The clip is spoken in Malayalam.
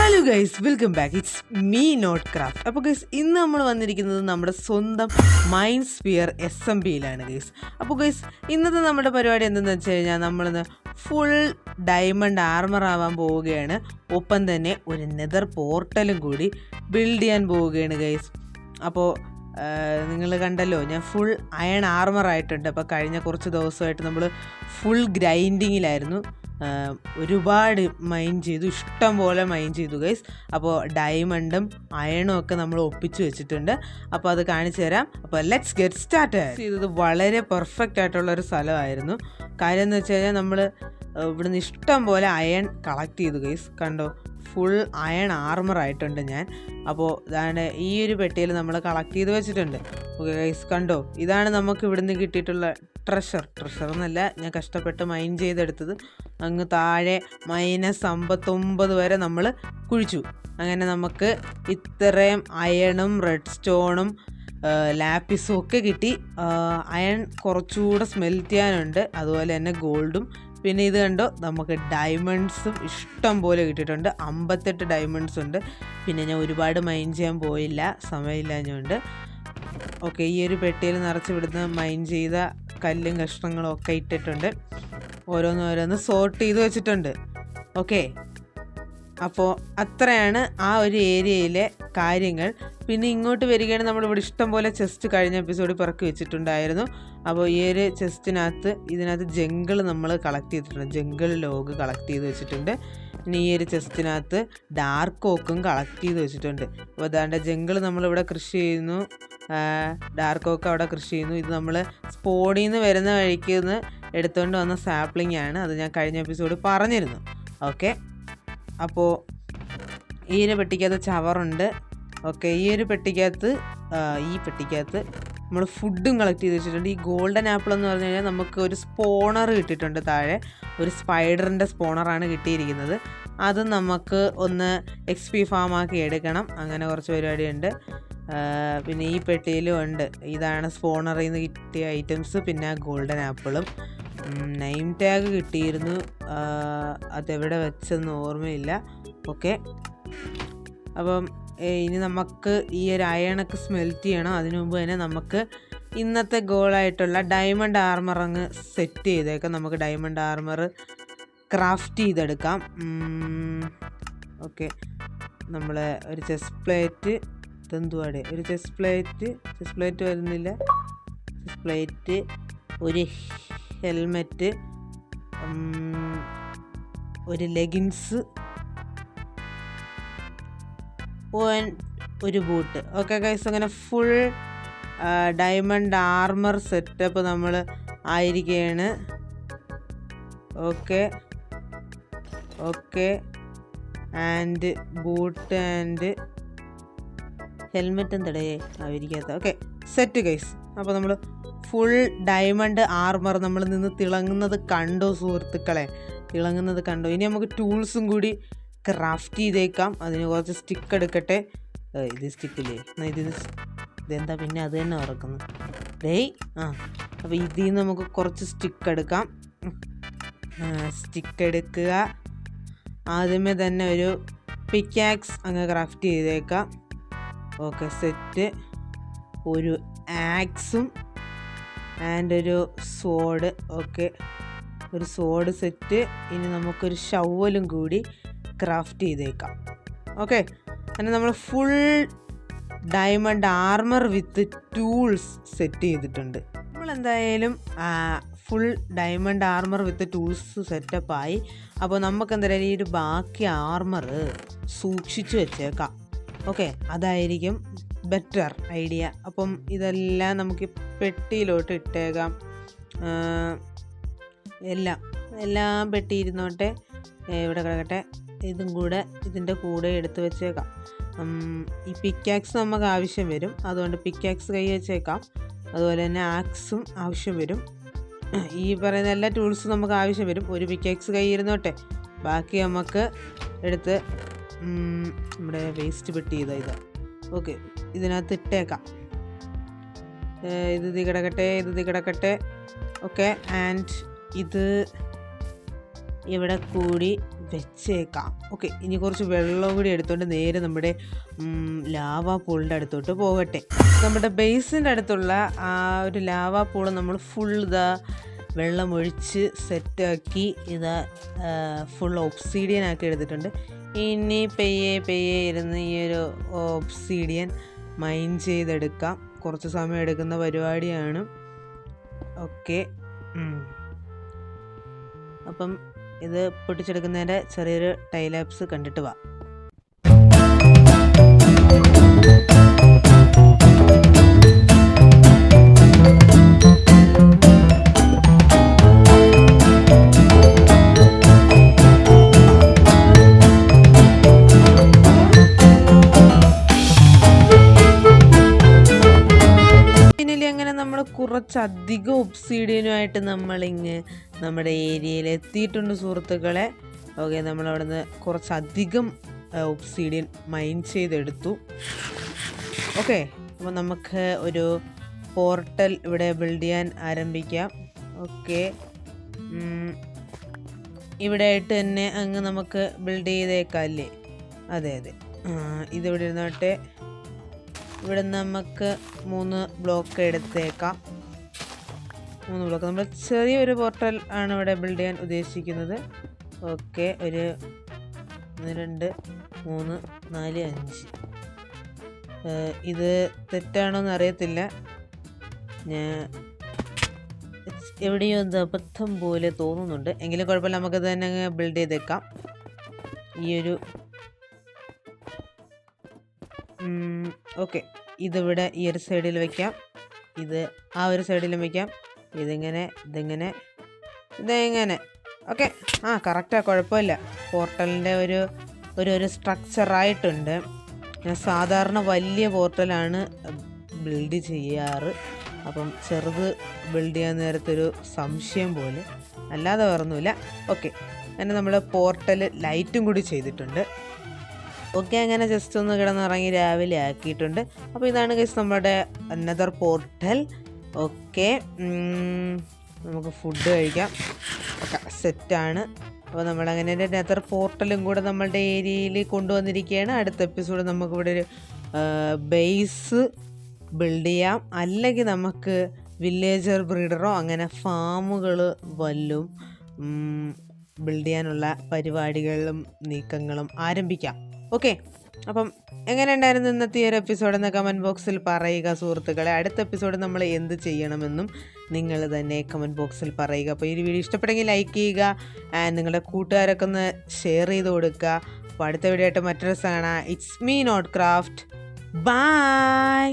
Hello guys, welcome back. It's me not craft. അപ്പോൾ ഗൈസ്, ഇന്ന് നമ്മൾ വന്നിരിക്കുന്നത് നമ്മുടെ സ്വന്തം മൈൻഡ് സ്ഫിയർ SMBയിലാണ് ഗൈസ്. അപ്പോൾ ഗൈസ്, ഇന്നത്തെ നമ്മുടെ പരിപാടി എന്തെന്ന് വെച്ച് കഴിഞ്ഞാൽ നമ്മളിന്ന് ഫുൾ ഡയമണ്ട് ആർമർ ആവാൻ പോവുകയാണ്. ഒപ്പം തന്നെ ഒരു നെതർ പോർട്ടലും കൂടി ബിൽഡ് ചെയ്യാൻ പോവുകയാണ് ഗൈസ്. അപ്പോൾ നിങ്ങൾ കണ്ടല്ലോ, ഞാൻ ഫുൾ അയൺ ആർമർ ആയിട്ടുണ്ട്. അപ്പോൾ കഴിഞ്ഞ കുറച്ച് ദിവസമായിട്ട് നമ്മൾ ഫുൾ ഗ്രൈൻഡിങ്ങിലായിരുന്നു. ഒരുപാട് മൈൻ ചെയ്തു, ഇഷ്ടം പോലെ മൈൻ ചെയ്തു ഗൈസ്. അപ്പോൾ ഡയമണ്ടും അയണും ഒക്കെ നമ്മൾ ഒപ്പിച്ച് വെച്ചിട്ടുണ്ട്. അപ്പോൾ അത് കാണിച്ചു തരാം. അപ്പോൾ ലെറ്റ്സ് ഗെറ്റ് സ്റ്റാർട്ട്. ചെയ്തത് വളരെ പെർഫെക്റ്റ് ആയിട്ടുള്ളൊരു സ്ഥലമായിരുന്നു. കാര്യം എന്ന് വെച്ച് കഴിഞ്ഞാൽ നമ്മൾ ഇവിടുന്ന് ഇഷ്ടം പോലെ അയൺ കളക്ട് ചെയ്തു ഗൈസ്. കണ്ടോ, ഫുൾ അയൺ ആർമർ ആയിട്ടുണ്ട് ഞാൻ. അപ്പോൾ ഇതാണ് ഈ ഒരു പെട്ടിയിൽ നമ്മൾ കളക്ട് ചെയ്ത് വെച്ചിട്ടുണ്ട്. ഓക്കെ ഗൈസ്, കണ്ടോ, ഇതാണ് നമുക്ക് ഇവിടുന്ന് കിട്ടിയിട്ടുള്ള ട്രഷർ എന്നല്ല, ഞാൻ കഷ്ടപ്പെട്ട് മൈൻ ചെയ്തെടുത്തത്. അങ്ങ് താഴെ -59 വരെ നമ്മൾ കുഴിച്ചു. അങ്ങനെ നമുക്ക് ഇത്രയും അയണും റെഡ് സ്റ്റോണും ലാപ്പിസും ഒക്കെ കിട്ടി. അയൺ കുറച്ചുകൂടെ സ്മെൽറ്റ് ചെയ്യാനുണ്ട്, അതുപോലെ തന്നെ ഗോൾഡും. പിന്നെ ഇത് കണ്ടോ, നമുക്ക് ഡയമണ്ട്സും ഇഷ്ടം പോലെ കിട്ടിയിട്ടുണ്ട്. 58 ഡയമണ്ട്സ് ഉണ്ട്. പിന്നെ ഞാൻ ഒരുപാട് മൈൻ ചെയ്യാൻ പോയില്ല, സമയമില്ലാഞ്ഞുകൊണ്ട്. ഓക്കെ, ഈ ഒരു പെട്ടിയിൽ നിറച്ച് ഇവിടുന്ന് മൈൻ ചെയ്ത കല്ലും കഷ്ണങ്ങളും ഒക്കെ ഇട്ടിട്ടുണ്ട്. ഓരോന്നോരോന്ന് സോർട്ട് ചെയ്ത് വെച്ചിട്ടുണ്ട്. ഓക്കെ, അപ്പോൾ അത്രയാണ് ആ ഒരു ഏരിയയിലെ കാര്യങ്ങൾ. പിന്നെ ഇങ്ങോട്ട് വരികയാണെങ്കിൽ നമ്മളിവിടെ ഇഷ്ടം പോലെ ചെസ്റ്റ് കഴിഞ്ഞ എപ്പിസോഡിൽ പിറക്കി വെച്ചിട്ടുണ്ടായിരുന്നു. അപ്പോൾ ഈ ഒരു ഇതിനകത്ത് ജംഗിൾ നമ്മൾ കളക്ട് ചെയ്തിട്ടുണ്ട്. ജംഗിൾ ലോഗ് കളക്ട് ചെയ്ത് വെച്ചിട്ടുണ്ട്. ഇനി ഈ ഒരു ചെസ്റ്റിനകത്ത് ഡാർക്ക് ഓക്കും കളക്ട് ചെയ്ത് വെച്ചിട്ടുണ്ട്. അപ്പോൾ അതാണ്ട് ജംഗിൾ നമ്മളിവിടെ കൃഷി ചെയ്യുന്നു, ഡാർക്ക് ഓക്ക് അവിടെ കൃഷി ചെയ്യുന്നു. ഇത് നമ്മൾ സ്പോണിൽ നിന്ന് വരുന്ന വഴിക്ക് നിന്ന് എടുത്തുകൊണ്ട് വന്ന സാപ്ലിംഗ് ആണ്. അത് ഞാൻ കഴിഞ്ഞ എപ്പിസോഡിൽ പറഞ്ഞിരുന്നു. ഓക്കെ, അപ്പോൾ ഈ ഒരു പെട്ടിക്കകത്ത് ചവറുണ്ട്. ഓക്കെ, ഈ ഒരു പെട്ടിക്കകത്ത് നമ്മൾ ഫുഡും കളക്ട് ചെയ്ത് വെച്ചിട്ടുണ്ട്. ഈ ഗോൾഡൻ ആപ്പിൾ എന്ന് പറഞ്ഞു കഴിഞ്ഞാൽ നമുക്ക് ഒരു സ്പോണർ കിട്ടിയിട്ടുണ്ട്. താഴെ ഒരു സ്പൈഡറിൻ്റെ സ്പോണറാണ് കിട്ടിയിരിക്കുന്നത്. അത് നമുക്ക് ഒന്ന് XP ഫാമാക്കി എടുക്കണം. അങ്ങനെ കുറച്ച് പരിപാടിയുണ്ട്. പിന്നെ ഈ പെട്ടിയിലും ഉണ്ട്. ഇതാണ് സ്പോണറിൽ നിന്ന് കിട്ടിയ ഐറ്റംസ്. പിന്നെ ഗോൾഡൻ ആപ്പിളും നെയിം ടാഗ് കിട്ടിയിരുന്നു. അതെവിടെ വെച്ചെന്ന് ഓർമ്മയില്ല. ഓക്കെ, അപ്പം ഇനി നമുക്ക് ഈ ഒരു അയണൊക്കെ സ്മെൽറ്റ് ചെയ്യണം. അതിനു മുമ്പ് തന്നെ നമുക്ക് ഇന്നത്തെ ഗോളായിട്ടുള്ള ഡയമണ്ട് ആർമർ അങ്ങ് സെറ്റ് ചെയ്തേക്കാം. നമുക്ക് ഡയമണ്ട് ആർമർ ക്രാഫ്റ്റ് ചെയ്തെടുക്കാം. ഓക്കെ, നമ്മൾ ഒരു ചെസ്റ്റ് പ്ലേറ്റ്, ഇതെന്തുവാടെ, ഒരു ചെസ്റ്റ് പ്ലേറ്റ് വരുന്നില്ല. ചെസ്റ്റ് പ്ലേറ്റ്, ഒരു ഹെൽമെറ്റ്, ഒരു ലെഗിൻസ്, ഒരു ബൂട്ട്. ഓക്കെ ഗൈസ്, അങ്ങനെ ഫുൾ ഡയമണ്ട് ആർമർ സെറ്റപ്പ് നമ്മൾ ആയിരിക്കുകയാണ്. Okay and boot and helmet എന്തടേ ആയിരിക്കാത്ത. Okay, set guys. അപ്പോൾ നമ്മൾ ഫുൾ ഡയമണ്ട് ആർമർ നമ്മൾ നിന്ന് തിളങ്ങുന്നത് കണ്ടോ സുഹൃത്തുക്കളെ, തിളങ്ങുന്നത് കണ്ടോ. ഇനി നമുക്ക് ടൂൾസും കൂടി ക്രാഫ്റ്റ് ചെയ്തേക്കാം. അതിന് കുറച്ച് സ്റ്റിക്ക് എടുക്കട്ടെ. ഇത് സ്റ്റിക്കില്ലേ, ഇതെന്താ പിന്നെ അത് തന്നെ ഉറക്കുന്നു അപ്പോൾ ഇതിൽ നിന്ന് നമുക്ക് കുറച്ച് സ്റ്റിക്ക് എടുക്കാം. സ്റ്റിക്ക് എടുക്കുക. ആദ്യമേ തന്നെ ഒരു പിക്കാക്സ് അങ്ങ് ക്രാഫ്റ്റ് ചെയ്തേക്കാം. Okay, set. ഒരു ആക്സും ആൻഡ് ഒരു സോഡ്. ഓക്കെ, ഒരു സോഡ് സെറ്റ്. ഇനി നമുക്കൊരു ഷവലും കൂടി ക്രാഫ്റ്റ് ചെയ്തേക്കാം. ഓക്കെ, അങ്ങനെ നമ്മൾ ഫുൾ ഡയമണ്ട് ആർമർ വിത്ത് ടൂൾസ് സെറ്റ് ചെയ്തിട്ടുണ്ട്. നമ്മളെന്തായാലും ഫുൾ ഡയമണ്ട് ആർമർ വിത്ത് ടൂൾസ് സെറ്റപ്പായി. അപ്പോൾ നമുക്ക് എന്തായാലും ഈ ഒരു ബാക്കി ആർമർ സൂക്ഷിച്ചു വെച്ചേക്കാം. ഓക്കെ, അതായിരിക്കും ബെറ്റർ ഐഡിയ. അപ്പം ഇതെല്ലാം നമുക്ക് പെട്ടിയിലോട്ട് ഇട്ടേക്കാം. എല്ലാം പെട്ടിയിരുന്നോട്ടെ, ഇവിടെ കിടക്കട്ടെ. ഇതും കൂടെ ഇതിൻ്റെ കൂടെ എടുത്ത് വെച്ചേക്കാം. ഈ പിക്കാക്സ് നമുക്ക് ആവശ്യം വരും, അതുകൊണ്ട് പിക്കാക്സ് കൈ വെച്ചേക്കാം. അതുപോലെ തന്നെ ആക്സും ആവശ്യം വരും. ഈ പറയുന്ന എല്ലാ ടൂൾസും നമുക്ക് ആവശ്യം വരും. ഒരു പിക്കാക്സ് കൈ ഇരുന്നോട്ടെ, ബാക്കി നമുക്ക് എടുത്ത് നമ്മുടെ വേസ്റ്റ് പെട്ടി ഇതാ. ഓക്കെ, ഇതിനകത്ത് ഇട്ടേക്കാം. ഇത് കിടക്കട്ടെ. ഓക്കെ, ആൻഡ് ഇത് ഇവിടെ കൂടി വെച്ചേക്കാം. ഓക്കെ, ഇനി കുറച്ച് വെള്ളം കൂടി എടുത്തുകൊണ്ട് നേരെ നമ്മുടെ ലാവാ പൂളിൻ്റെ അടുത്തോട്ട് പോകട്ടെ. നമ്മുടെ ബേസിൻ്റെ അടുത്തുള്ള ആ ഒരു ലാവാ പൂള് നമ്മൾ ഫുൾ വെള്ളം ഒഴിച്ച് സെറ്റാക്കി ഫുൾ ഒബ്സീഡിയൻ ആക്കി എടുത്തിട്ടുണ്ട്. ഇനി പെയ്യെ ഇരുന്ന് ഈ ഒരു ഒബ്സീഡിയൻ മൈൻ ചെയ്തെടുക്കാം. കുറച്ച് സമയം എടുക്കുന്ന പരിപാടിയാണ്. ഓക്കെ, അപ്പം ഇത് പൊട്ടിച്ചെടുക്കുന്നതിൻ്റെ ചെറിയൊരു ടൈലാപ്സ് കണ്ടിട്ട് വാ. അങ്ങനെ നമ്മൾ കുറച്ചധികം ഒബ്സീഡിയനുമായിട്ട് നമ്മുടെ ഏരിയയിൽ എത്തിയിട്ടുണ്ട് സുഹൃത്തുക്കളെ. ഓക്കെ, നമ്മളവിടെ നിന്ന് കുറച്ചധികം ഒബ്സീഡിയൻ മൈൻ ചെയ്തെടുത്തു. ഓക്കെ, അപ്പോൾ നമുക്ക് ഒരു പോർട്ടൽ ഇവിടെ ബിൽഡ് ചെയ്യാൻ ആരംഭിക്കാം. ഓക്കെ, ഇവിടെ ആയിട്ട് തന്നെ അങ്ങ് നമുക്ക് ബിൽഡ് ചെയ്തേക്കാം അല്ലേ? അതെ, ഇതിവിടെ ഇരുന്നോട്ടെ. ഇവിടെ നമുക്ക് 3 ബ്ലോക്ക് എടുത്തേക്കാം. 3 ബ്ലോക്ക്. നമ്മൾ ചെറിയൊരു പോർട്ടൽ ആണ് ഇവിടെ ബിൽഡ് ചെയ്യാൻ ഉദ്ദേശിക്കുന്നത്. ഓക്കെ, ഒരു 1 2 3 4 5. ഇത് തെറ്റാണോന്ന് അറിയത്തില്ല. ഞാൻ എവിടെയോ അബദ്ധം പോലെ തോന്നുന്നുണ്ട്. എങ്കിലും കുഴപ്പമില്ല, നമുക്കത് തന്നെ അങ്ങ് ബിൽഡ് ചെയ്തേക്കാം. ഓക്കെ, ഇതിവിടെ ഈ ഒരു സൈഡിൽ വയ്ക്കാം. ഇത് ആ ഒരു സൈഡിലും വയ്ക്കാം. ഇതെങ്ങനെ. ഓക്കെ, കറക്റ്റാണ്, കുഴപ്പമില്ല. പോർട്ടലിൻ്റെ ഒരു സ്ട്രക്ചറായിട്ടുണ്ട്. ഞാൻ സാധാരണ വലിയ പോർട്ടലാണ് ബിൽഡ് ചെയ്യാറ്. അപ്പം ചെറുത് ബിൽഡ് ചെയ്യാൻ നേരത്തൊരു സംശയം പോലെ, അല്ലാതെ വേറൊന്നുമില്ല. ഓക്കെ, അങ്ങനെ നമ്മൾ പോർട്ടൽ ലൈറ്റും കൂടി ചെയ്തിട്ടുണ്ട്. ഓക്കെ, അങ്ങനെ ജസ്റ്റ് ഒന്ന് കിടന്നിറങ്ങി രാവിലെ ആക്കിയിട്ടുണ്ട്. അപ്പോൾ ഇതാണ് ഗൈസ് നമ്മുടെ അനദർ പോർട്ടൽ. ഓക്കെ, നമുക്ക് ഫുഡ് കഴിക്കാം. ഓക്കെ, സെറ്റാണ്. അപ്പോൾ നമ്മളങ്ങനെ അനദർ പോർട്ടലും കൂടെ നമ്മളുടെ ഏരിയയിൽ കൊണ്ടുവന്നിരിക്കുകയാണ്. അടുത്ത എപ്പിസോഡ് നമുക്കിവിടെ ഒരു ബേസ് ബിൽഡ് ചെയ്യാം. അല്ലെങ്കിൽ നമുക്ക് വില്ലേജർ ബ്രീഡറോ അങ്ങനെ ഫാമുകൾ വല്ലും ബിൽഡ് ചെയ്യാനുള്ള പരിപാടികളും നീക്കങ്ങളും ആരംഭിക്കാം. ഓക്കെ, അപ്പം എങ്ങനെ ഉണ്ടായിരുന്നു ഇന്നത്തെ ഈ ഒരു എപ്പിസോഡ് എന്ന് കമൻറ്റ് ബോക്സിൽ പറയുക സുഹൃത്തുക്കളെ. അടുത്ത എപ്പിസോഡ് നമ്മൾ എന്ത് ചെയ്യണമെന്നും നിങ്ങൾ തന്നെ കമൻറ്റ് ബോക്സിൽ പറയുക. അപ്പോൾ ഈ വീഡിയോ ഇഷ്ടപ്പെട്ടെങ്കിൽ ലൈക്ക് ചെയ്യുക, നിങ്ങളുടെ കൂട്ടുകാരൊക്കെ ഒന്ന് ഷെയർ ചെയ്ത് കൊടുക്കുക. അപ്പോൾ അടുത്ത വീഡിയോ ആയിട്ട് മറ്റൊരു ദിവസം കാണാം. It's me not craft. By.